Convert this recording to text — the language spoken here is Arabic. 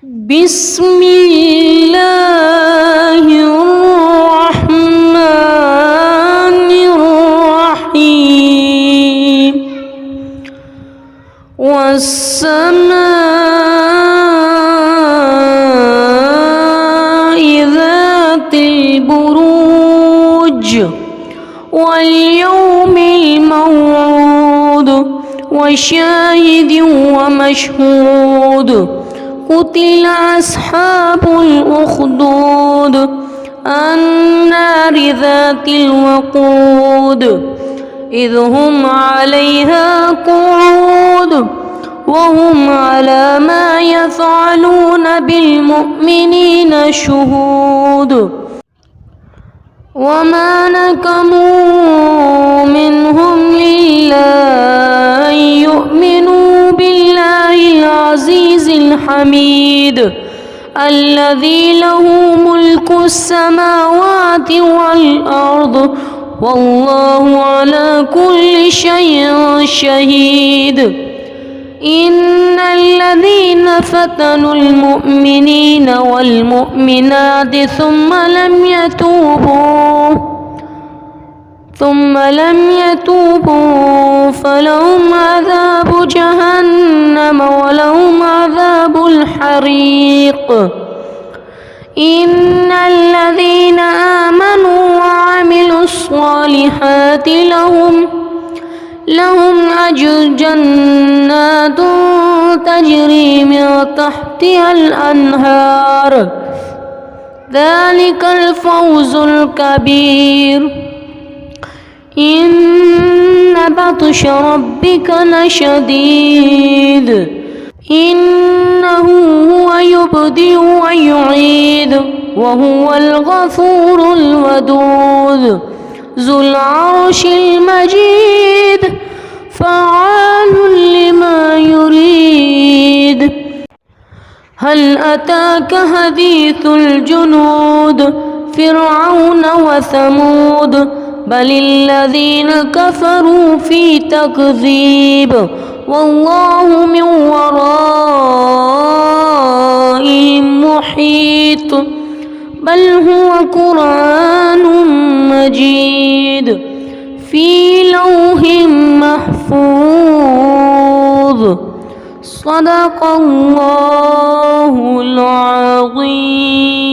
بسم الله الرحمن الرحيم والسماء ذات البروج واليوم الموعود وشاهد ومشهود قتل أصحاب الأخدود النار ذات الوقود إذ هم عليها قعود وهم على ما يفعلون بالمؤمنين شهود وما نقموا منهم إلا أن يؤمنوا بالله العزيز الحميد الذي له ملك السماوات والأرض والله على كل شيء شهيد إن الذين فتنوا المؤمنين والمؤمنات ثم لم يتوبوا فلهم عذاب جهنم ولهم عذاب الحريق إن الذين آمنوا وعملوا الصالحات لهم أجر جنات تجري من تحتها الأنهار ذلك الفوز الكبير إن بطش ربك لشديد إنه هو يبدئ ويعيد وهو الغفور الودود ذو العرش المجيد فعال لما يريد هل أتاك حديث الجنود فرعون وثمود بل الذين كفروا في تكذيب والله من ورائهم محيط بل هو قرآن مجيد في لوح محفوظ صدق الله العظيم.